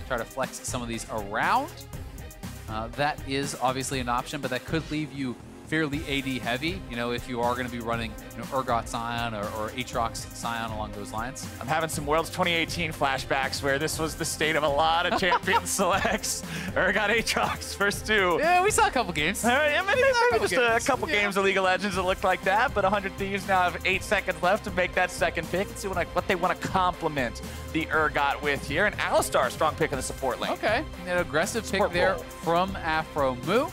try to flex some of these around. That is obviously an option, but that could leave you fairly AD heavy, you know, if you are going to be running, you know, Urgot Scion or Aatrox Scion along those lines. I'm having some Worlds 2018 flashbacks where this was the state of a lot of champion selects. Urgot Aatrox, first two. Yeah, we saw a couple games. Maybe just a couple games of League of Legends that looked like that, but 100 Thieves now have 8 seconds left to make that second pick and see what they want to complement the Urgot with here. And Alistar, strong pick in the support lane. Okay, an aggressive Support pick there role. from Afro Moo.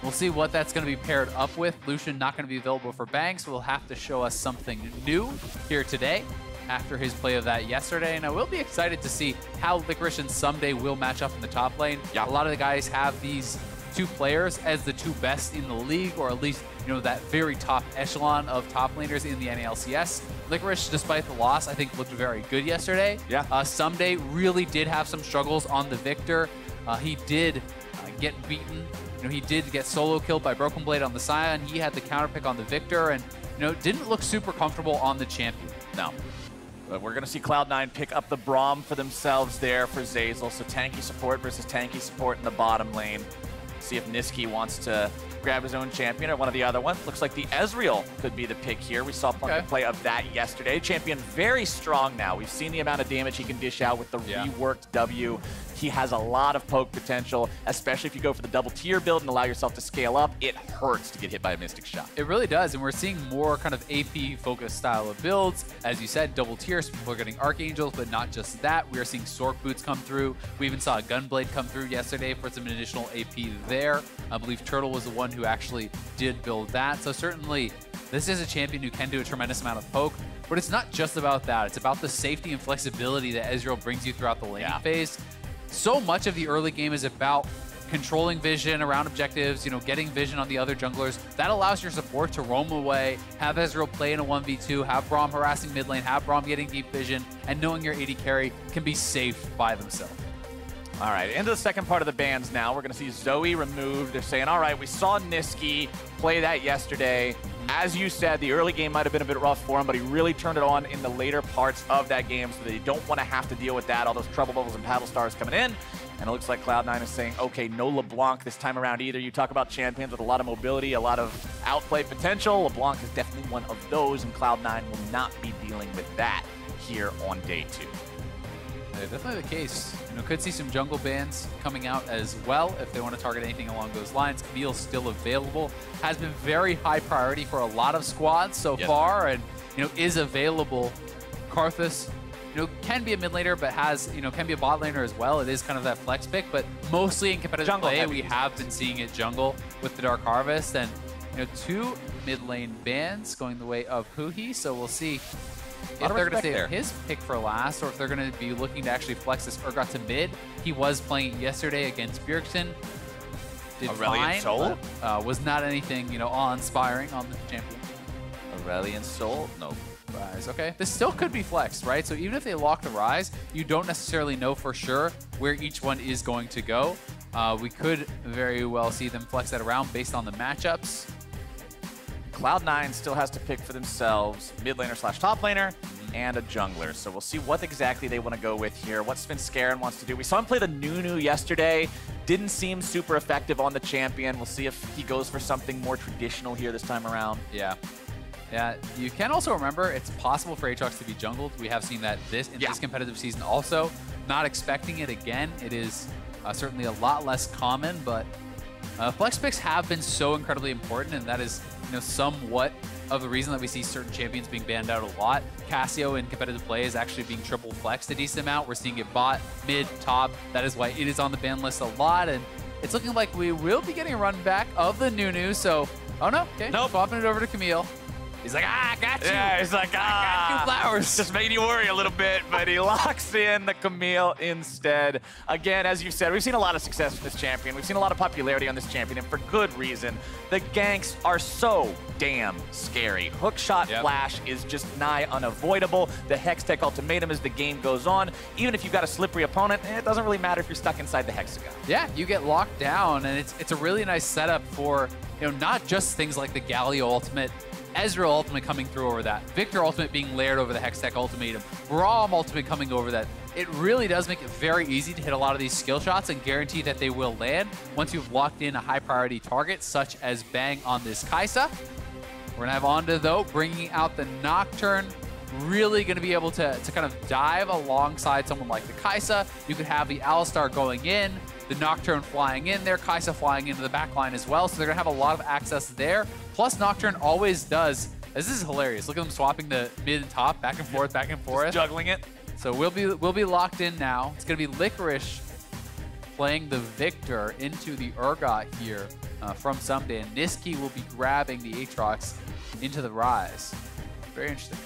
We'll see what that's going to be paired up with. Lucian not going to be available for Banks. Will have to show us something new here today after his play of that yesterday. And I will be excited to see how Licorice and Someday will match up in the top lane. Yeah. A lot of the guys have these two players as the two best in the league, or at least, you know, that very top echelon of top laners in the NALCS. Licorice, despite the loss, I think looked very good yesterday. Yeah. Someday really did have some struggles on the Victor. He did get beaten. You know, he did get solo killed by Broken Blade on the Scion. He had the counter pick on the Victor, and, you know, didn't look super comfortable on the champion. No. But we're going to see Cloud9 pick up the Braum for themselves there for Zeyzal. So tanky support versus tanky support in the bottom lane. See if Niski wants to grab his own champion or one of the other ones. Looks like the Ezreal could be the pick here. We saw plenty of play of that yesterday. Champion very strong now. We've seen the amount of damage he can dish out with the reworked W. He has a lot of poke potential, especially if you go for the double tier build and allow yourself to scale up. It hurts to get hit by a Mystic Shot. It really does, and we're seeing more kind of AP-focused style of builds. As you said, double tiers, people are getting Archangels, but not just that. We are seeing Sork Boots come through. We even saw a Gunblade come through yesterday for some additional AP there. I believe Turtle was the one who actually did build that. So certainly, this is a champion who can do a tremendous amount of poke, but it's not just about that. It's about the safety and flexibility that Ezreal brings you throughout the laning phase. So much of the early game is about controlling vision around objectives, you know, getting vision on the other junglers. That allows your support to roam away, have Ezreal play in a 1v2, have Braum harassing mid lane, have Braum getting deep vision, and knowing your AD carry can be safe by themselves. All right, into the second part of the bans now. We're going to see Zoe removed. They're saying, all right, we saw Niski play that yesterday. As you said, the early game might have been a bit rough for him, but he really turned it on in the later parts of that game so that you don't want to have to deal with that, all those trouble bubbles and paddle stars coming in. And it looks like Cloud9 is saying, okay, no LeBlanc this time around either. You talk about champions with a lot of mobility, a lot of outplay potential. LeBlanc is definitely one of those, and Cloud9 will not be dealing with that here on day 2. Yeah, definitely the case. You know, could see some jungle bans coming out as well if they want to target anything along those lines. Camille's still available. Has been very high priority for a lot of squads so far, and, you know, is available. Karthus, you know, can be a mid laner, but has, you know, can be a bot laner as well. It is kind of that flex pick, but mostly in competitive Jungle play, heavy. we have been seeing it jungle with the Dark Harvest, and, you know, 2 mid lane bans going the way of Huhi. So we'll see if they're going to save his pick for last, or if they're going to be looking to actually flex this Urgot to mid. He was playing it yesterday against Bjergsen. Did Aurelion fine, Sol? but, was not anything, you know, awe-inspiring on the champion. Aurelion Sol? No. Rise, okay. This still could be flexed, right? So even if they lock the Rise, you don't necessarily know for sure where each one is going to go. We could very well see them flex that around based on the matchups. Cloud9 still has to pick for themselves mid laner / top laner and a jungler. So we'll see what exactly they want to go with here, what Svenskeren wants to do. We saw him play the Nunu yesterday. Didn't seem super effective on the champion. We'll see if he goes for something more traditional here this time around. Yeah. Yeah, you can also remember it's possible for Aatrox to be jungled. We have seen that in this competitive season also. Not expecting it again. It is certainly a lot less common, but flex picks have been so incredibly important, and that is, you know, somewhat of the reason that we see certain champions being banned out a lot. Cassio in competitive play is actually being triple flexed a decent amount. We're seeing it bot, mid, top. That is why it is on the ban list a lot, and it's looking like we will be getting a run back of the Nunu. So, oh no, okay, swapping it over to Camille. He's like, I got you. Yeah, he's like, I got 2 flowers. Just made you worry a little bit, but he locks in the Camille instead. Again, as you said, we've seen a lot of success with this champion. We've seen a lot of popularity on this champion, and for good reason. The ganks are so damn scary. Hookshot flash is just nigh unavoidable. The Hextech ultimatum as the game goes on. Even if you've got a slippery opponent, it doesn't really matter if you're stuck inside the hexagon. Yeah, you get locked down, and it's a really nice setup for, you know, not just things like the Galio ultimate, Ezreal ultimate coming through over that, Victor ultimate being layered over the Hextech ultimatum, Braum ultimate coming over that. it really does make it very easy to hit a lot of these skill shots and guarantee that they will land once you've locked in a high priority target, such as Bang on this Kai'Sa. We're gonna have Onda, though, bringing out the Nocturne. Really gonna be able to kind of dive alongside someone like the Kai'Sa. You could have the Alistar going in, the Nocturne flying in there, Kai'Sa flying into the backline as well. So they're gonna have a lot of access there. Plus Nocturne always does, this is hilarious. Look at them swapping the mid and top, back and forth, back and forth. Just juggling it. So we'll be locked in now. It's gonna be Licorice playing the Victor into the Urgot here from Ssumday, and Nisqy will be grabbing the Aatrox into the Ryze. Very interesting.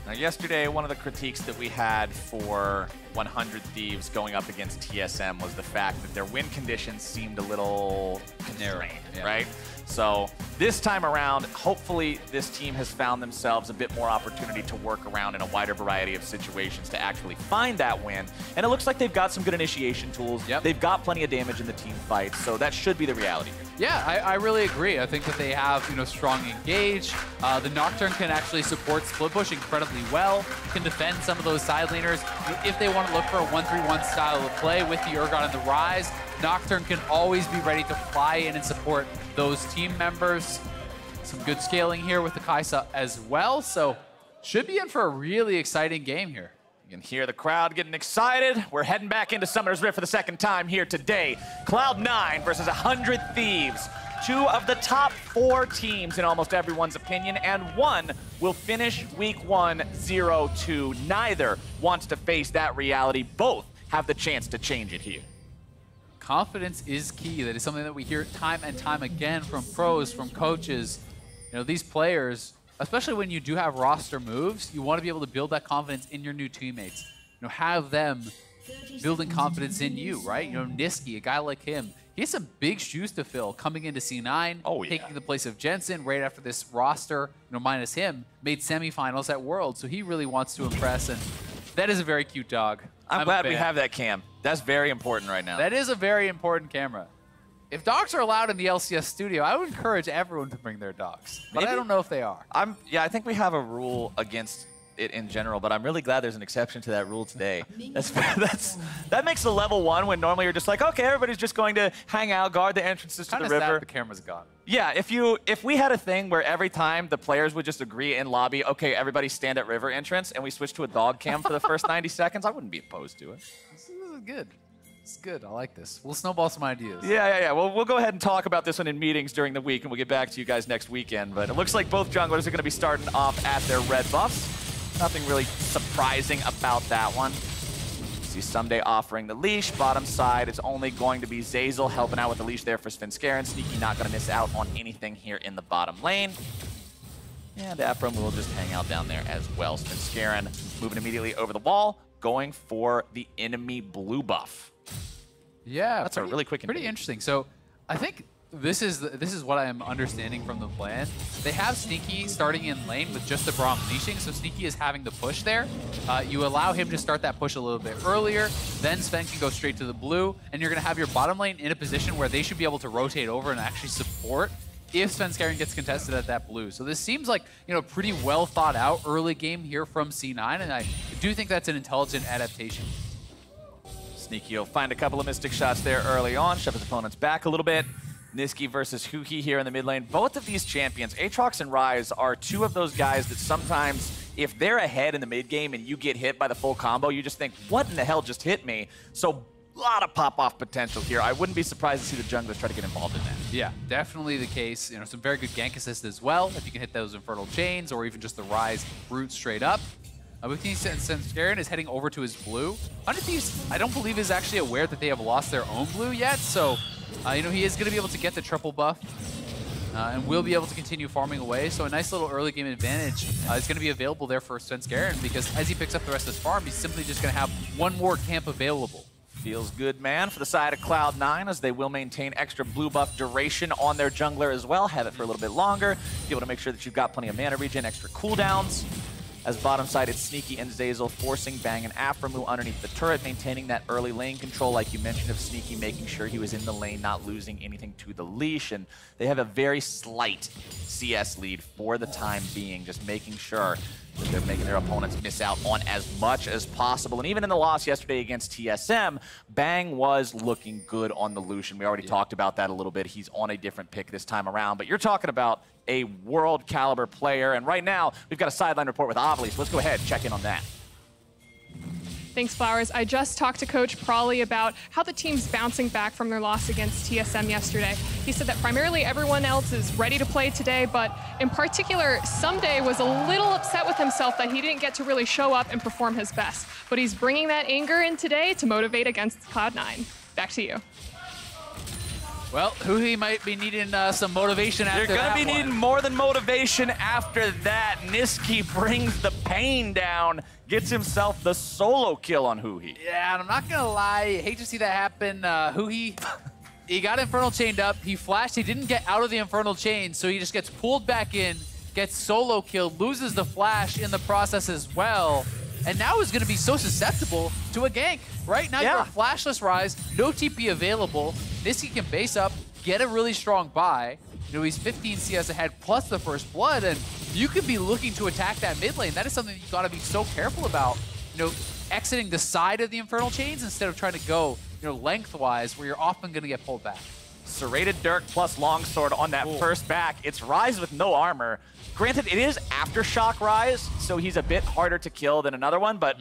Now, yesterday, one of the critiques that we had for 100 Thieves going up against TSM was the fact that their win conditions seemed a little constrained, right? So this time around, hopefully this team has found themselves a bit more opportunity to work around in a wider variety of situations to actually find that win. And it looks like they've got some good initiation tools. They've got plenty of damage in the team fight, so that should be the reality. Yeah, I really agree. I think that they have, strong engage. The Nocturne can actually support split push incredibly well, can defend some of those side laners. If they want to look for a 1-3-1 style of play with the Urgot and the Ryze, Nocturne can always be ready to fly in and support those team members. Some good scaling here with the Kai'Sa as well, so should be in for a really exciting game here. You can hear the crowd getting excited. We're heading back into Summoner's Rift for the second time here today. Cloud9 versus 100 Thieves. Two of the top 4 teams in almost everyone's opinion, and one will finish week 1 0-2. Neither wants to face that reality. Both have the chance to change it here. Confidence is key. That is something that we hear time and time again from pros, from coaches. These players, especially when you do have roster moves, you want to be able to build that confidence in your new teammates. Have them building confidence in you, right? Nisqy, a guy like him, he has some big shoes to fill coming into C9, taking the place of Jensen right after this roster, minus him, made semifinals at Worlds. So he really wants to impress, and that is a very cute dog. I'm glad we have that cam. That's very important right now. That is a very important camera. If dogs are allowed in the LCS studio, I would encourage everyone to bring their dogs. But I don't know if they are. I think we have a rule against it in general, but I'm really glad there's an exception to that rule today. That makes the level 1 when normally you're just like, okay, everybody's just going to hang out, guard the entrances to the river. The camera's gone. Yeah, if we had a thing where every time the players would just agree in lobby, okay, everybody stand at river entrance, and we switch to a dog cam for the first 90 seconds, I wouldn't be opposed to it. This is good. It's good. I like this. We'll snowball some ideas. Yeah. Well, we'll go ahead and talk about this one in meetings during the week, and we'll get back to you guys next weekend. But it looks like both junglers are going to be starting off at their red buffs. Nothing really surprising about that one. See Ssumday offering the leash. Bottom side is only going to be Zeyzal helping out with the leash there for Svenskeren. Sneaky not going to miss out on anything here in the bottom lane. And Aphromoo will just hang out down there as well. Svenskeren moving immediately over the wall, going for the enemy blue buff. Yeah, that's a really quick. Pretty interesting. So I think this is what I am understanding from the plan. They have Sneaky starting in lane with just the Braum leashing, so Sneaky is having the push there. You allow him to start that push a little bit earlier, then Sven can go straight to the blue, and you're going to have your bottom lane in a position where they should be able to rotate over and actually support if Svenskeren gets contested at that blue. So this seems like, pretty well thought out early game here from C9, and I do think that's an intelligent adaptation. Sneaky will find a couple of Mystic shots there early on, shove his opponents back a little bit. Nisqy versus Huhi here in the mid lane. Both of these champions, Aatrox and Ryze, are two of those guys that sometimes, if they're ahead in the mid game and you get hit by the full combo, you just think, what in the hell just hit me? So a lot of pop-off potential here. I wouldn't be surprised to see the junglers try to get involved in that. Yeah, definitely the case. Some very good gank assist as well, if you can hit those Infernal Chains or even just the Ryze root straight up. Svenskeren is heading over to his blue. 100 Thieves, I don't believe, is actually aware that they have lost their own blue yet, so he is going to be able to get the triple buff and will be able to continue farming away. So a nice little early game advantage is going to be available there for Svenskeren, because as he picks up the rest of his farm, he's simply just going to have one more camp available. Feels good, man, for the side of Cloud9, as they will maintain extra blue buff duration on their jungler as well. Have it for a little bit longer. Be able to make sure that you've got plenty of mana regen, extra cooldowns. As bottom side, it's Sneaky and Zeyzal forcing Bang and Aphromoo underneath the turret, maintaining that early lane control, like you mentioned, of Sneaky, making sure he was in the lane, not losing anything to the leash. And they have a very slight CS lead for the time being, just making sure that they're making their opponents miss out on as much as possible. And even in the loss yesterday against TSM, Bang was looking good on the Lucian. We already talked about that a little bit. He's on a different pick this time around. But you're talking about a world caliber player. And right now, we've got a sideline report with Avli. So let's go ahead and check in on that. Thanks, Flowers. I just talked to Coach Prawley about how the team's bouncing back from their loss against TSM yesterday. He said that primarily everyone else is ready to play today, but in particular, Someday was a little upset with himself that he didn't get to really show up and perform his best. But he's bringing that anger in today to motivate against Cloud9. Back to you. Well, Huhi might be needing some motivation after that. You're going to be needing more than motivation after that. Nisqy brings the pain down, gets himself the solo kill on Huhi. Yeah, and I'm not going to lie. I hate to see that happen. Huhi, he got Infernal chained up. He flashed. He didn't get out of the Infernal chain, so he just gets pulled back in, gets solo killed, loses the flash in the process as well. And now is going to be so susceptible to a gank. Right now, you're a flashless Ryze, no TP available. Nisqy can base up, get a really strong buy. You know, he's 15 CS ahead plus the first blood, and you could be looking to attack that mid lane. That is something you got to be so careful about. You know, exiting the side of the Infernal chains instead of trying to go, you know, lengthwise, where you're often going to get pulled back. Serrated Dirk plus Longsword on that first back. It's Ryze with no armor. Granted, it is Aftershock Ryze, so he's a bit harder to kill than another one, but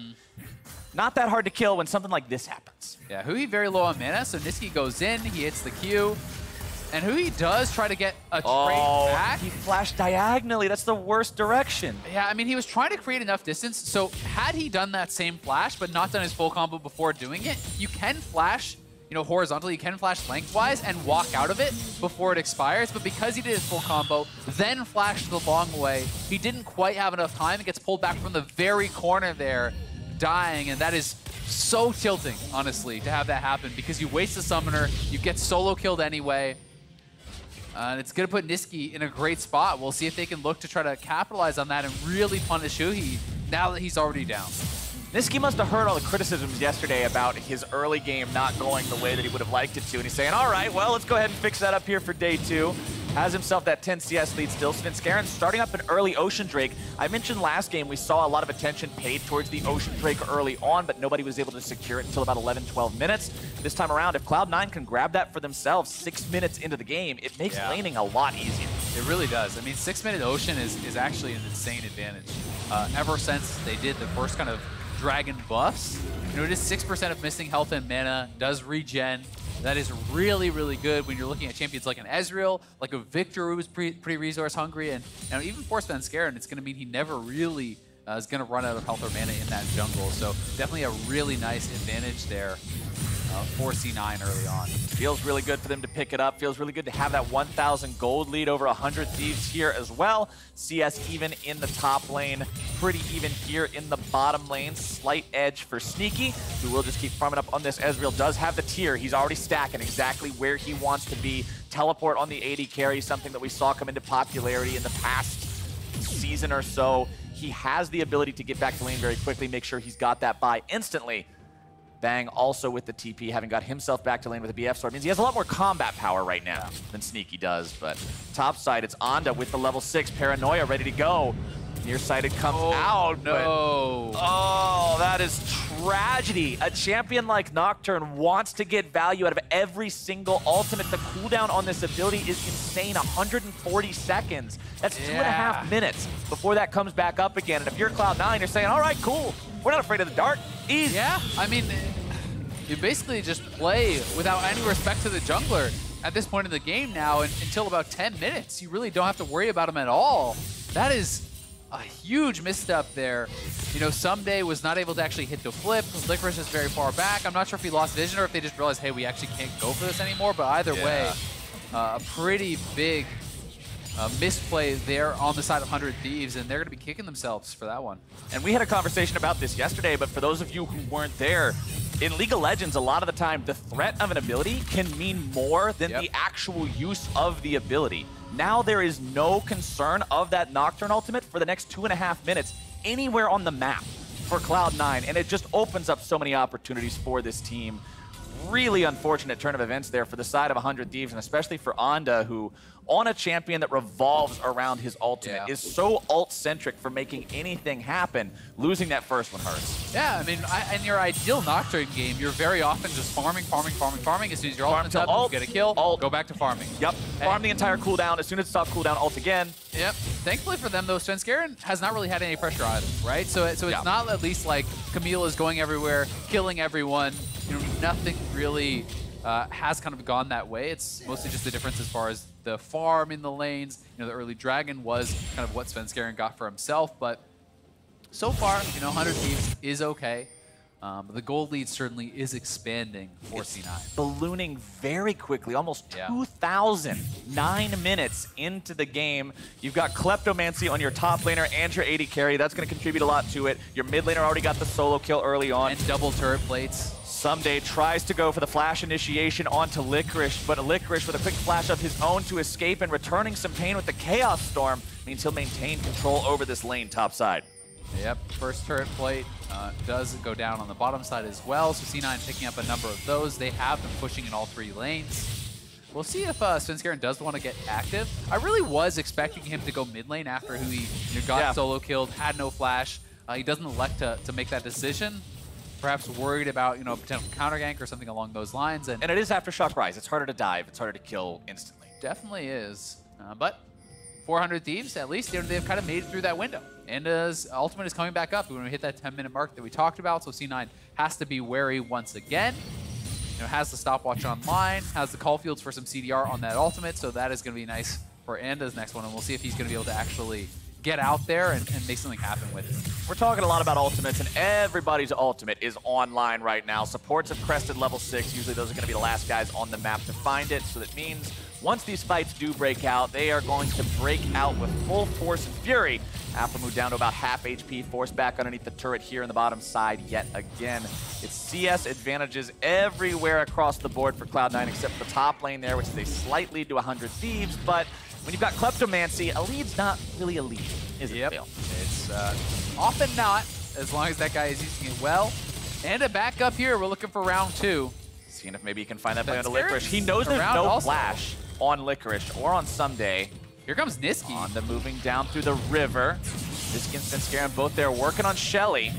not that hard to kill when something like this happens. Yeah, Huhi very low on mana, so Nisqy goes in, he hits the Q, and Huhi does try to get a trade back. He flashed diagonally. That's the worst direction. Yeah, I mean, he was trying to create enough distance, so had he done that same flash, but not done his full combo before doing it, you can flash, you know, horizontally, you can flash lengthwise and walk out of it before it expires, but because he did his full combo, then flashed the long way, he didn't quite have enough time. It gets pulled back from the very corner there, dying, and that is so tilting, honestly, to have that happen, because you waste the summoner, you get solo killed anyway, and it's going to put Nisqy in a great spot. We'll see if they can look to try to capitalize on that and really punish Huhi now that he's already down. Nisqy must have heard all the criticisms yesterday about his early game not going the way that he would have liked it to, and he's saying, all right, well, let's go ahead and fix that up here for day 2. Has himself that 10 CS lead still. Svenskeren starting up an early Ocean Drake. I mentioned last game we saw a lot of attention paid towards the Ocean Drake early on, but nobody was able to secure it until about 11, 12 minutes. This time around, if Cloud9 can grab that for themselves 6 minutes into the game, it makes laning a lot easier. It really does. I mean, 6-minute Ocean is actually an insane advantage. Ever since they did the first kind of Dragon buffs, you know, it is 6% of missing health and mana, does regen. That is really, really good when you're looking at champions like an Ezreal, like a Victor who was pretty resource hungry, and even for Svenskeren, it's going to mean he never really is going to run out of health or mana in that jungle. So definitely a really nice advantage there for C9 early on. Feels really good for them to pick it up. Feels really good to have that 1,000 gold lead over 100 Thieves here as well. CS even in the top lane. Pretty even here in the bottom lane. Slight edge for Sneaky, who will just keep farming up on this. Ezreal does have the tier. He's already stacking exactly where he wants to be. Teleport on the AD carry, something that we saw come into popularity in the past season or so. He has the ability to get back to lane very quickly, make sure he's got that buy instantly. Bang also with the TP, having got himself back to lane with the BF sword, means he has a lot more combat power right now than Sneaky does. But top side, it's Onda with the level 6 Paranoia ready to go. Nearsighted comes out. No. But, oh, that is tragedy. A champion like Nocturne wants to get value out of every single ultimate. The cooldown on this ability is insane, 140 seconds. That's 2.5 minutes before that comes back up again. And if you're Cloud9, you're saying, all right, cool. We're not afraid of the dark. Easy. Yeah, I mean, you basically just play without any respect to the jungler at this point in the game now, and until about 10 minutes. You really don't have to worry about him at all. That is a huge misstep there. You know, Someday was not able to actually hit the flip. Licorice is very far back. I'm not sure if he lost vision or if they just realized, hey, we actually can't go for this anymore, but either way, a pretty big misplay there on the side of 100 Thieves, and they're going to be kicking themselves for that one. And we had a conversation about this yesterday, but for those of you who weren't there, in League of Legends, a lot of the time, the threat of an ability can mean more than the actual use of the ability. Now there is no concern of that Nocturne ultimate for the next 2.5 minutes. anywhere on the map for Cloud9, and it just opens up so many opportunities for this team. Really unfortunate turn of events there for the side of 100 Thieves, and especially for Onda, who on a champion that revolves around his ultimate is so ult-centric for making anything happen. Losing that first one hurts. Yeah, I mean, in your ideal Nocturne game, you're very often just farming. As soon as your ultimate's up, you get a kill, go back to farming. Yep, farm the entire cooldown. As soon as it's off cooldown, ult again. Yep. Thankfully for them, though, Svenskeren has not really had any pressure either, right? So it's not at least like Camille is going everywhere, killing everyone. You know, nothing really has kind of gone that way. It's mostly just the difference as far as the farm in the lanes. You know, the early Dragon was kind of what Svenskeren got for himself, but so far, you know, 100 Thieves is okay. The gold lead certainly is expanding for C9. Ballooning very quickly, almost 2,000, 9 minutes into the game. You've got Kleptomancy on your top laner and your AD carry. That's going to contribute a lot to it. Your mid laner already got the solo kill early on. And double turret plates. Someday tries to go for the flash initiation onto Licorice, but Licorice with a quick flash of his own to escape and returning some pain with the Chaos Storm means he'll maintain control over this lane top side. Yep, first turret plate does go down on the bottom side as well, so C9 picking up a number of those. They have been pushing in all 3 lanes. We'll see if Svenskeren does want to get active. I really was expecting him to go mid lane after who he got solo killed, had no flash. He doesn't elect to make that decision. Perhaps worried about, you know, potential counter gank or something along those lines. And it is Aftershock Rise. It's harder to dive. It's harder to kill instantly. Definitely is. But 400 Thieves, at least, they've kind of made it through that window. And his ultimate is coming back up when we hit that 10-minute mark that we talked about. So C9 has to be wary once again. You know, has the stopwatch online, has the call fields for some CDR on that ultimate. So that is going to be nice for Anda's next one. And we'll see if he's going to be able to actually get out there and make something happen with it. We're talking a lot about ultimates, and everybody's ultimate is online right now. Supports have crested level 6. Usually those are going to be the last guys on the map to find it. So that means once these fights do break out, they are going to break out with full force and fury. Aphromoo down to about half HP, forced back underneath the turret here in the bottom side yet again. It's CS advantages everywhere across the board for Cloud9 except for the top lane there, which is a slight lead to 100 Thieves, but when you've got Kleptomancy, a lead's not really a lead, is it, Phil? It's often not, as long as that guy is using it well. And a backup here, we're looking for round 2. Seeing if maybe he can find that play on the Licorice. He knows there's no flash on Licorice or on Someday. Here comes Nisqy. On the moving down through the river. Nisqy and Svenskeren both there working on Shelly.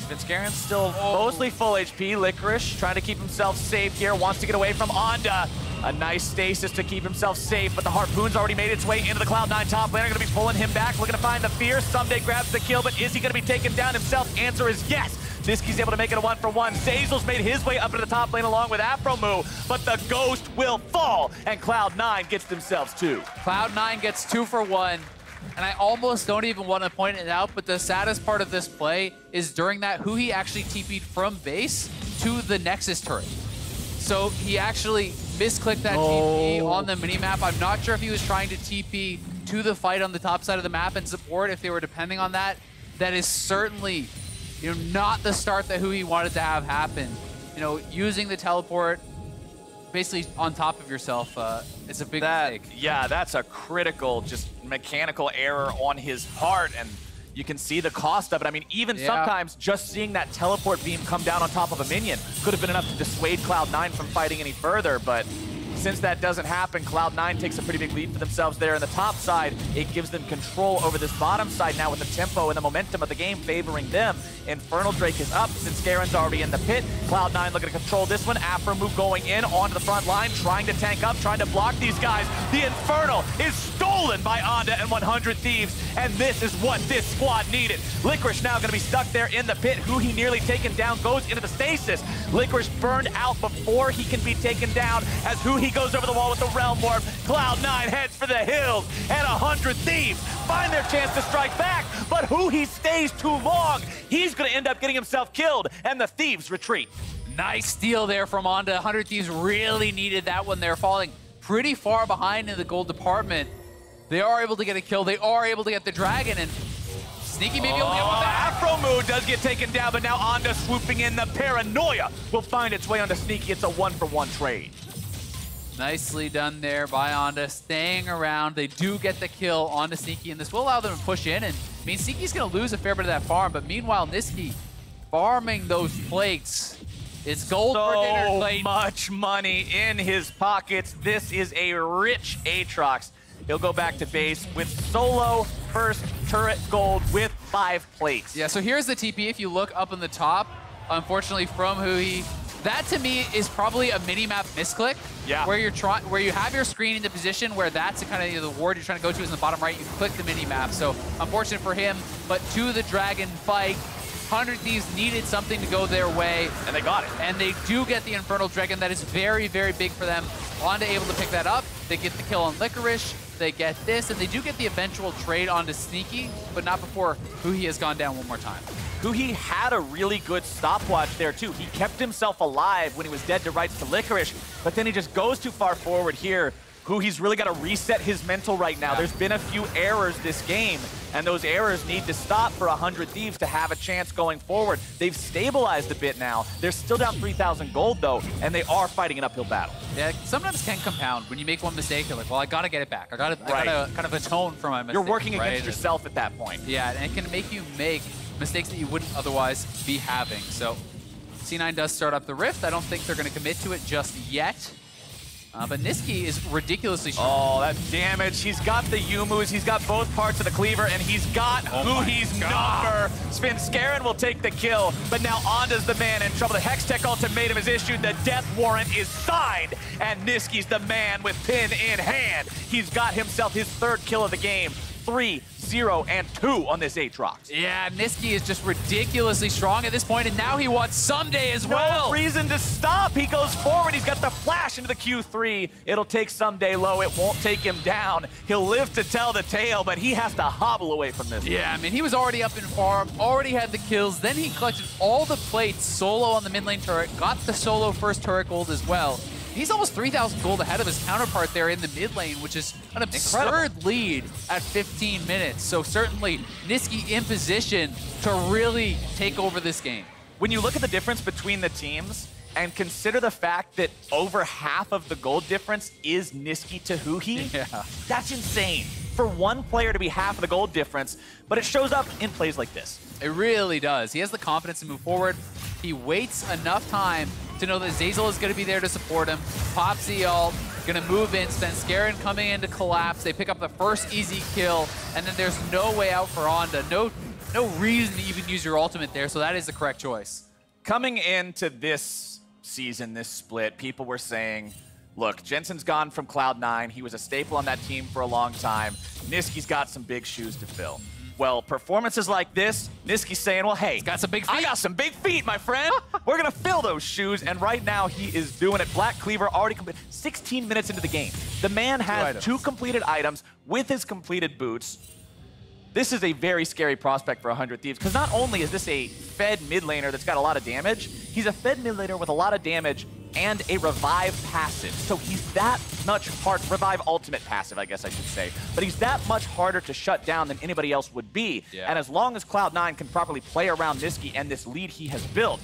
Svenskeren still mostly full HP. Licorice trying to keep himself safe here. Wants to get away from Onda. A nice stasis to keep himself safe, but the Harpoon's already made its way into the Cloud9 top laner. Going to be pulling him back, looking to find the Fear. Someday grabs the kill, but is he going to be taken down himself? Answer is yes. Nisqy's able to make it a 1-for-1. Zeyzal's made his way up into the top lane along with Aphromoo, but the Ghost will fall, and Cloud9 gets themselves 2. Cloud9 gets 2 for 1. And I almost don't even want to point it out, but the saddest part of this play is during that, he actually TP'd from base to the Nexus turret. So he actually misclicked that TP on the minimap. I'm not sure if he was trying to TP to the fight on the top side of the map and support if they were depending on that. That is certainly, you know, not the start that he wanted to have happen. You know, using the teleport basically on top of yourself, it's a big mistake. Yeah, that's a critical, just mechanical error on his part, and you can see the cost of it. I mean, even sometimes just seeing that teleport beam come down on top of a minion could have been enough to dissuade Cloud9 from fighting any further, but since that doesn't happen, Cloud9 takes a pretty big lead for themselves there. In the top side, it gives them control over this bottom side now with the tempo and the momentum of the game favoring them. Infernal Drake is up since Garen's already in the pit. Cloud9 looking to control this one. Aphromoo going in onto the front line, trying to tank up, trying to block these guys. The Infernal is stolen by Onda and 100 Thieves, and this is what this squad needed. Licorice now going to be stuck there in the pit. Who he nearly taken down goes into the stasis. Licorice burned out before he can be taken down as he goes over the wall with the Realm Warp. Cloud9 heads for the hills, and 100 Thieves find their chance to strike back, but he stays too long. He's going to end up getting himself killed, and the Thieves retreat. Nice steal there from Onda. 100 Thieves really needed that one. They're falling pretty far behind in the gold department. They are able to get a kill. They are able to get the dragon, and Sneaky maybe only get one back. Aphromoo does get taken down, but now Onda swooping in. The paranoia will find its way onto Sneaky. It's a 1-for-1 trade. Nicely done there by Onda, staying around. They do get the kill on the Sneaky, and this will allow them to push in. And I mean, Sneaky's going to lose a fair bit of that farm, but meanwhile, Nisqy farming those plates. It's gold for dinner plate. So much money in his pockets. This is a rich Aatrox. He'll go back to base with solo first turret gold with 5 plates. Yeah, so here's the TP. If you look up on the top, unfortunately from Huhi, that to me is probably a mini-map misclick. Yeah. Where you have your screen into position where that's the kind of the ward you're trying to go to is in the bottom right. You click the mini-map. So unfortunate for him, but to the Dragon fight. 100 Thieves needed something to go their way. And they got it. And they do get the Infernal Dragon. That is very, very big for them. Onda able to pick that up. They get the kill on Licorice. They get this, and they do get the eventual trade onto Sneaky, but not before Huhi has gone down one more time. Huhi had a really good stopwatch there, too. He kept himself alive when he was dead to rights to Licorice, but then he just goes too far forward here. Huhi's really got to reset his mental right now. Yeah. There's been a few errors this game, and those errors need to stop for 100 Thieves to have a chance going forward. They've stabilized a bit now. They're still down 3,000 gold, though, and they are fighting an uphill battle. Yeah, sometimes can compound. When you make one mistake, you're like, well, I got to get it back. I got to kind of atone for my mistake. You're working against right? yourself at that point. Yeah, and it can make you make mistakes that you wouldn't otherwise be having. So C9 does start up the Rift. I don't think they're going to commit to it just yet. But Nisqy is ridiculously strong. Oh, that damage. He's got the Yumu's, he's got both parts of the cleaver, and he's got Huhi's number. Svenskeren will take the kill, but now Onda's the man in trouble. The Hextech ultimatum is issued, the death warrant is signed, and Nisqy's the man with pin in hand. He's got himself his 3rd kill of the game. 3, 0, and 2 on this Aatrox. Yeah, Nisqy is just ridiculously strong at this point, and now he wants Someday as well. No reason to stop. He goes forward. He's got the flash into the Q3. It'll take Someday low. It won't take him down. He'll live to tell the tale, but he has to hobble away from this. Yeah, I mean, he was already up in farm, already had the kills, then he collected all the plates solo on the mid lane turret, got the solo first turret gold as well. He's almost 3,000 gold ahead of his counterpart there in the mid lane, which is an absurd lead at 15 minutes. So certainly Nisqy in position to really take over this game. When you look at the difference between the teams and consider the fact that over half of the gold difference is Nisqy to Huhi, that's insane. For one player to be half of the gold difference, but it shows up in plays like this. It really does. He has the confidence to move forward. He waits enough time to know that Zeyzal is going to be there to support him. Pops the ult, going to move in. Svenskeren coming in to collapse. They pick up the first easy kill, and then there's no way out for Onda. No reason to even use your ultimate there, so that is the correct choice. Coming into this season, this split, people were saying, look, Jensen's gone from Cloud9. He was a staple on that team for a long time. Nisqy's got some big shoes to fill. Well, performances like this, Nisqy's saying, well, hey, He's got some big feet. I got some big feet, my friend. We're going to fill those shoes, and right now he is doing it. Black Cleaver already completed 16 minutes into the game. The man has 2 completed items with his completed boots. This is a very scary prospect for 100 Thieves, because not only is this a fed mid laner that's got a lot of damage, he's a fed mid laner with a lot of damage and a revive passive. So he's that much revive ultimate passive, I guess I should say. But he's that much harder to shut down than anybody else would be. Yeah. And as long as Cloud9 can properly play around Nisqy and this lead he has built,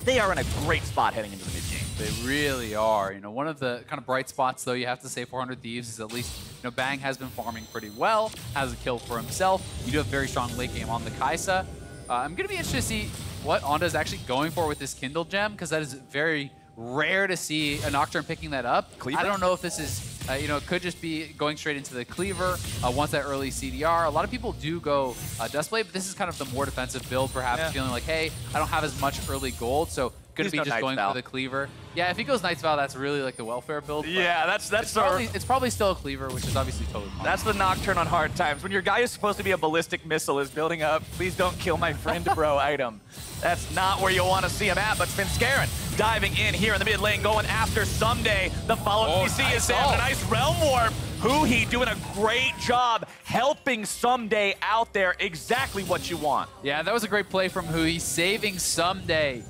they are in a great spot heading into the mid game. They really are. You know, one of the kind of bright spots, though, you have to say 400 Thieves is at least, you know, Bang has been farming pretty well, has a kill for himself. You do have very strong late game on the Kai'Sa. I'm going to be interested to see what Onda is actually going for with this Kindle gem, because that is very rare to see a Nocturne picking that up. Cleaver? I don't know if this is, you know, it could just be going straight into the Cleaver once that early CDR. A lot of people do go Dustblade, but this is kind of the more defensive build, perhaps, feeling like, hey, I don't have as much early gold, so going to be just going for the Cleaver. Yeah, if he goes Knight's Vow, that's really like the welfare build. Yeah, it's probably still a Cleaver, which is obviously totally fine. That's the Nocturne on hard times. When your guy is supposed to be a ballistic missile is building up, please don't kill my friend, bro item. That's not where you want to see him at, but Svenskeren diving in here in the mid lane, going after Someday. The follow-up PC is there. A nice Realm Warp. Huhi doing a great job helping Someday out there. Exactly what you want. Yeah, that was a great play from Huhi, saving Someday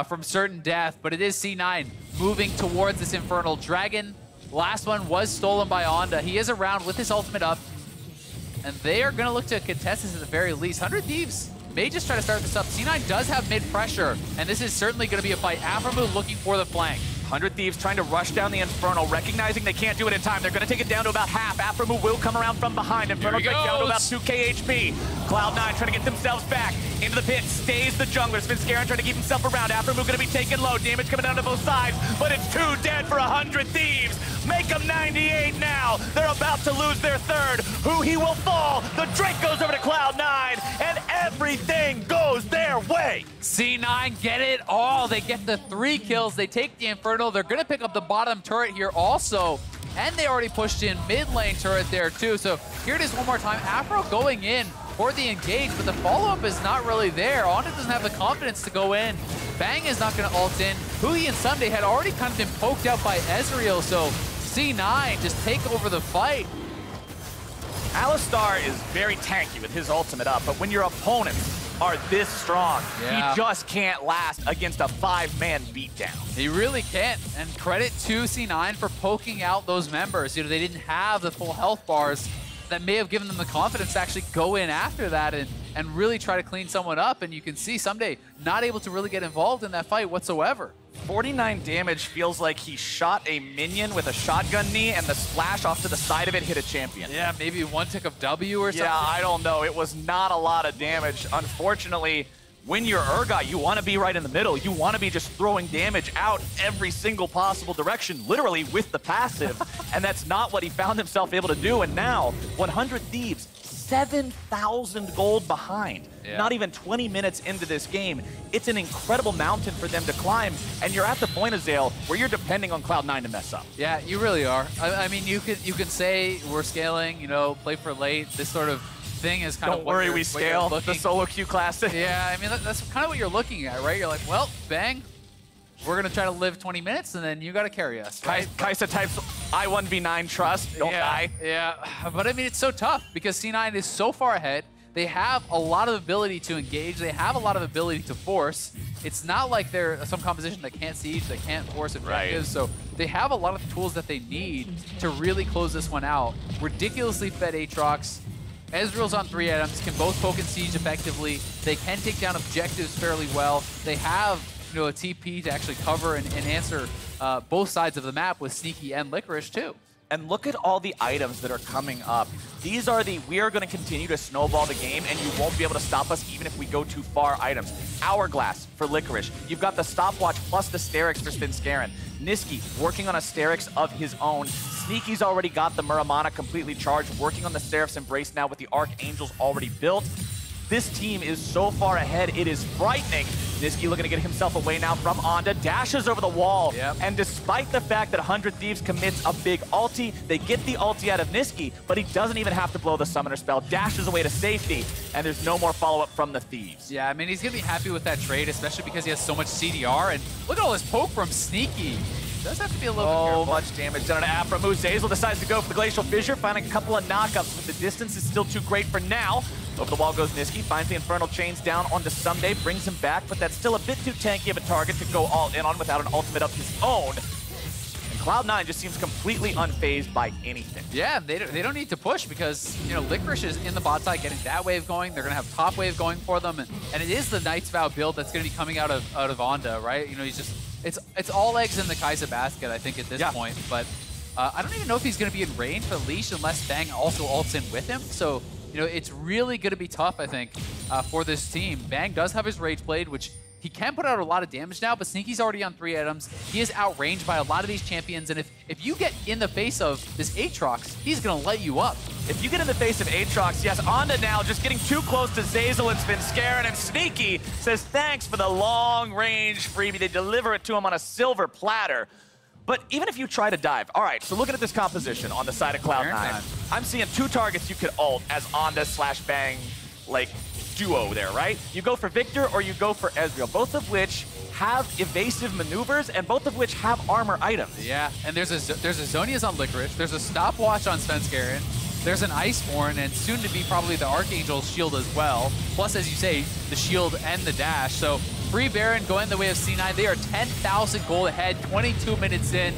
from certain death, but it is C9 moving towards this Infernal Dragon. Last one was stolen by Onda. He is around with his ultimate up, and they are going to look to contest this at the very least. 100 Thieves may just try to start this up. C9 does have mid pressure, and this is certainly going to be a fight. Aphromoo looking for the flank. 100 Thieves trying to rush down the Inferno, recognizing they can't do it in time. They're going to take it down to about half. Aphromoo will come around from behind. Inferno takes down to about 2k HP. Cloud9 trying to get themselves back into the pit. Stays the jungler. Svenskeren trying to keep himself around. Aphromoo going to be taken low. Damage coming down to both sides, but it's 2 dead for 100 Thieves. Make them 98 now. They're about to lose their third. Who he will fall. The Drake goes over to Cloud9, and everything goes their way. C9 get it all. They get the 3 kills. They take the Inferno. They're going to pick up the bottom turret here also. And they already pushed in mid lane turret there too. So here it is one more time. Afro going in for the engage, but the follow-up is not really there. Onda doesn't have the confidence to go in. Bang is not going to ult in. Huhi and Ssumday had already kind of been poked out by Ezreal, so C9 just take over the fight. Alistar is very tanky with his ultimate up, but when your opponents are this strong, he just can't last against a 5-man beatdown. He really can't, and credit to C9 for poking out those members. You know, they didn't have the full health bars that may have given them the confidence to actually go in after that and really try to clean someone up, and you can see Ssumday not able to really get involved in that fight whatsoever. 49 damage feels like he shot a minion with a shotgun knee and the splash off to the side of it hit a champion. Yeah, maybe 1 tick of W or something. Yeah, I don't know. It was not a lot of damage. Unfortunately, when you're Urgot, you want to be right in the middle. You want to be just throwing damage out every single possible direction, literally with the passive. And that's not what he found himself able to do. And now, 100 Thieves, 7,000 gold behind. Yeah. Not even 20 minutes into this game. It's an incredible mountain for them to climb, and you're at the point, Azael, where you're depending on Cloud9 to mess up. Yeah, you really are. I mean, you can say we're scaling, you know, play for late, this sort of thing is kind of Don't worry, we scale the Solo Queue Classic. Yeah, I mean, that's kind of what you're looking at, right? You're like, well, Bang, we're going to try to live 20 minutes, and then you got to carry us, right? Kai'Sa types I1v9 trust, don't die. Yeah, but I mean, it's so tough because C9 is so far ahead. They have a lot of ability to engage. They have a lot of ability to force. It's not like they're some composition that can't siege, that can't force objectives. Right. So they have a lot of tools that they need to really close this one out. Ridiculously fed Aatrox. Ezreal's on 3 items, can both poke and siege effectively. They can take down objectives fairly well. They have, you know, a TP to actually cover and answer both sides of the map with Sneaky and Licorice too. And look at all the items that are coming up. These are the, we are going to continue to snowball the game and you won't be able to stop us even if we go too far items. Hourglass for Licorice. You've got the stopwatch plus the Sterix for Svenskeren. Niski working on a Sterix of his own. Sneaky's already got the Muramana completely charged, working on the Seraph's Embrace now with the Archangels already built. This team is so far ahead, it is frightening. Niski looking to get himself away now from Onda, dashes over the wall. Yep. And despite the fact that 100 Thieves commits a big ulti, they get the ulti out of Niski, but he doesn't even have to blow the summoner spell, dashes away to safety, and there's no more follow-up from the Thieves. Yeah, I mean, he's going to be happy with that trade, especially because he has so much CDR, and look at all this poke from Sneaky. Does have to be a little bit careful. Much damage done to Aphromoo. Zeyzal decides to go for the Glacial Fissure, finding a couple of knockups, but the distance is still too great for now. Over the wall goes Niski, finds the Infernal Chains down onto Ssumday, brings him back, but that's still a bit too tanky of a target to go all in on without an ultimate of his own. And Cloud9 just seems completely unfazed by anything. Yeah, they don't need to push because, you know, Licorice is in the bot side getting that wave going. They're going to have top wave going for them, and it is the Knight's Vow build that's going to be coming out of Onda, right? You know, he's just, it's all eggs in the Kai'Sa basket, I think, at this point, but I don't even know if he's going to be in range for Leash unless Bang also ults in with him, so you know, it's really going to be tough, I think, for this team. Bang does have his Rage Blade, which he can put out a lot of damage now, but Sneaky's already on 3 items. He is outranged by a lot of these champions, and if you get in the face of this Aatrox, he's going to light you up. If you get in the face of Aatrox, yes, Onda now just getting too close to Zeyzal and Svenskeren, and Sneaky says thanks for the long-range freebie. They deliver it to him on a silver platter. But even if you try to dive, all right, so looking at this composition on the side of Cloud9, I'm seeing 2 targets you could ult as Onda/Bang, like, duo there, right? You go for Victor or you go for Ezreal, both of which have evasive maneuvers and both of which have armor items. Yeah, and there's a Zhonya's on Licorice, there's a Stopwatch on Svenskeren, there's an Iceborn, and soon to be probably the Archangel's shield as well. Plus, as you say, the shield and the dash. So Free Baron going the way of C9. They are 10,000 gold ahead, 22 minutes in.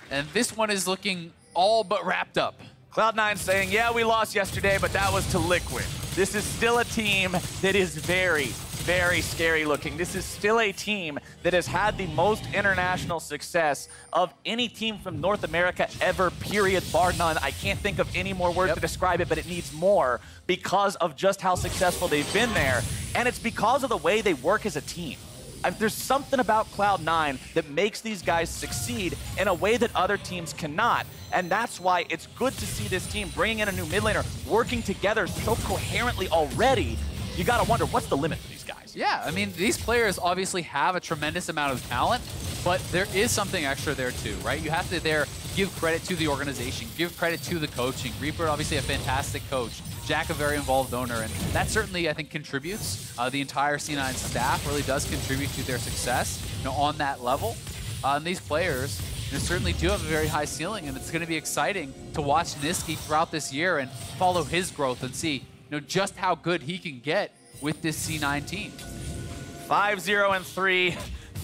And this one is looking all but wrapped up. Cloud9 saying, yeah, we lost yesterday, but that was to Liquid. This is still a team that is very, very scary looking. This is still a team that has had the most international success of any team from North America ever, period, bar none. I can't think of any more words to describe it, but it needs more because of just how successful they've been there. And it's because of the way they work as a team. There's something about Cloud9 that makes these guys succeed in a way that other teams cannot. And that's why it's good to see this team bringing in a new mid laner, working together so coherently already. You gotta wonder, what's the limit for these guys? Yeah, I mean, these players obviously have a tremendous amount of talent, but there is something extra there too, right? You have to give credit to the organization, give credit to the coaching. Reaper, obviously a fantastic coach. Jack, a very involved owner, and that certainly, I think, contributes. The entire C9 staff really does contribute to their success, on that level. And these players certainly do have a very high ceiling, and it's going to be exciting to watch Nisqy throughout this year and follow his growth and see, just how good he can get with this C9 team. 5-0-3.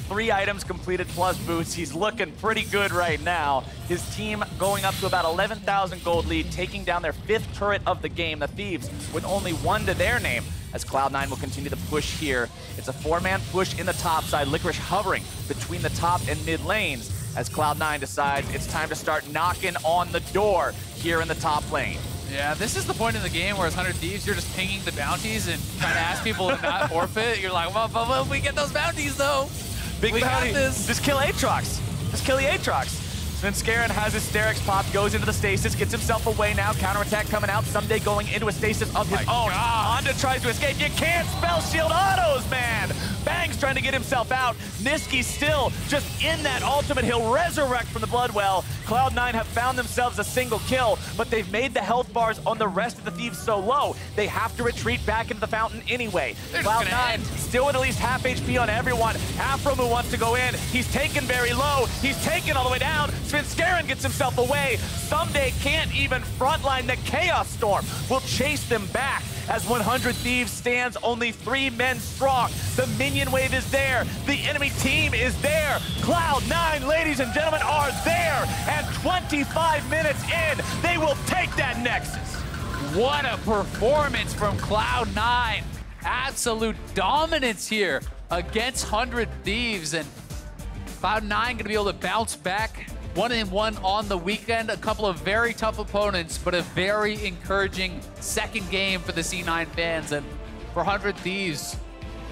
3 items completed plus boots. He's looking pretty good right now. His team going up to about 11,000 gold lead, taking down their 5th turret of the game, the Thieves, with only 1 to their name, as Cloud9 will continue to push here. It's a 4-man push in the top side. Licorice hovering between the top and mid lanes as Cloud9 decides it's time to start knocking on the door here in the top lane. Yeah, this is the point in the game where as 100 Thieves, you're just pinging the bounties and trying to ask people to not forfeit. You're like, well, we get those bounties, though. Big we bounty. Got this. Just kill Aatrox. Just kill the Aatrox. Svenskeren has Hysterics pop, goes into the stasis, gets himself away now. Counterattack coming out. Someday going into a stasis of his own. Honda tries to escape. You can't spell shield autos, man. Bang's trying to get himself out. Nisqy still just in that ultimate. He'll resurrect from the Bloodwell. Cloud9 have found themselves a single kill, but they've made the health bars on the rest of the Thieves so low, they have to retreat back into the fountain anyway. Cloud9 still with at least half HP on everyone. Aphromoo wants to go in. He's taken very low. He's taken all the way down. Svenskeren gets himself away. Someday can't even frontline. The Chaos Storm will chase them back as 100 Thieves stands only 3 men strong. The minion wave is there. The enemy team is there. Cloud9, ladies and gentlemen, are there. And 25 minutes in, they will take that Nexus. What a performance from Cloud9. Absolute dominance here against 100 Thieves. And Cloud9 going to be able to bounce back 1-1 on the weekend. A couple of very tough opponents, but a very encouraging second game for the C9 fans. And for 100 Thieves,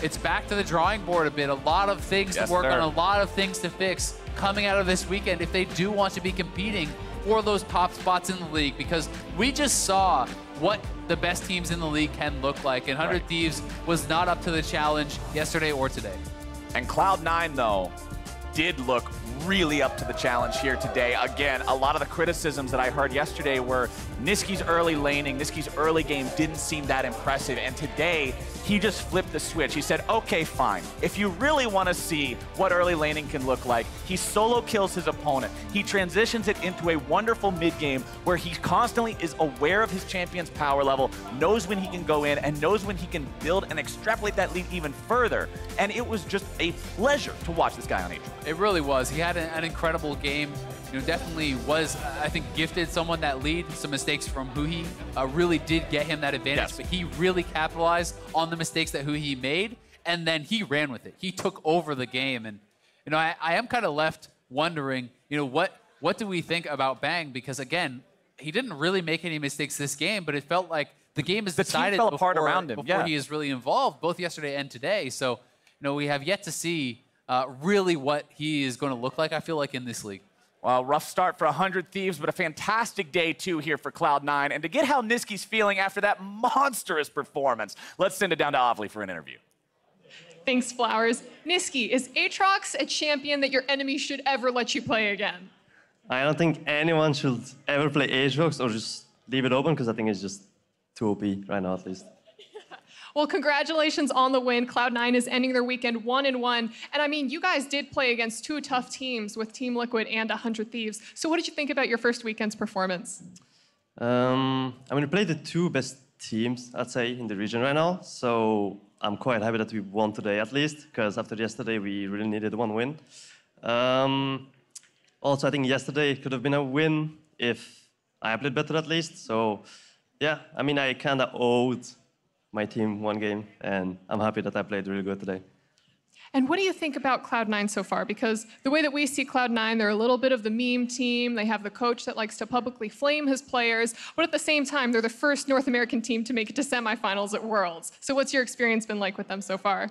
it's back to the drawing board a bit. A lot of things to work on, a lot of things to fix coming out of this weekend if they do want to be competing for those top spots in the league, because we just saw what the best teams in the league can look like, and 100 Thieves was not up to the challenge yesterday or today. And Cloud9, though, did look really up to the challenge here today. Again, a lot of the criticisms that I heard yesterday were Nisqy's early laning, Nisqy's early game didn't seem that impressive, and today he just flipped the switch. He said, okay, fine. If you really want to see what early laning can look like, he solo kills his opponent. He transitions it into a wonderful mid game where he constantly is aware of his champion's power level, knows when he can go in, and knows when he can build and extrapolate that lead even further. And it was just a pleasure to watch this guy on Aatrox. It really was. He had an incredible game. Definitely was, I think, gifted someone that lead. Some mistakes from Huhi really did get him that advantage, but he really capitalized on the mistakes that Huhi made, and then he ran with it. He took over the game, and I am kind of left wondering, what do we think about Bang? Because again, he didn't really make any mistakes this game, but it felt like the game is decided before he is really involved, both yesterday and today. So, we have yet to see really what he is going to look like, I feel like, in this league. Well, rough start for 100 Thieves, but a fantastic day, too, here for Cloud9. And to get how Nisqy's feeling after that monstrous performance, let's send it down to Ovly for an interview. Thanks, Flowers. Nisqy, is Aatrox a champion that your enemy should ever let you play again? I don't think anyone should ever play Aatrox or just leave it open, because I think it's just too OP right now, at least. Well, congratulations on the win. Cloud9 is ending their weekend 1-1. And I mean, you guys did play against 2 tough teams with Team Liquid and 100 Thieves. So what did you think about your first weekend's performance? We played the 2 best teams, I'd say, in the region right now. So I'm quite happy that we won today, at least, because after yesterday, we really needed 1 win. Also, I think yesterday could have been a win if I played better, at least. So, yeah, I kind of owed my team one game, and I'm happy that I played really good today. And what do you think about Cloud9 so far? Because the way that we see Cloud9, they're a little bit of the meme team. They have the coach that likes to publicly flame his players, but at the same time, they're the first North American team to make it to semifinals at Worlds. So what's your experience been like with them so far?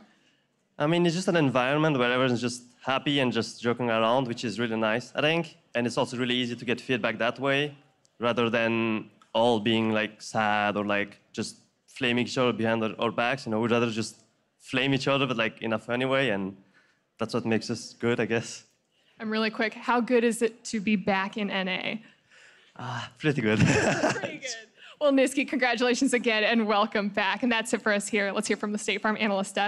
I mean, it's just an environment where everyone's just happy and just joking around, which is really nice, I think. And it's also really easy to get feedback that way, rather than all being like sad or like just flaming each other behind our backs. You know, we'd rather just flame each other, but like in a funny way, and that's what makes us good, I guess. And really quick, how good is it to be back in NA? Pretty good. Pretty good. Well, Nisqy, congratulations again and welcome back. And that's it for us here. Let's hear from the State Farm Analyst Desk.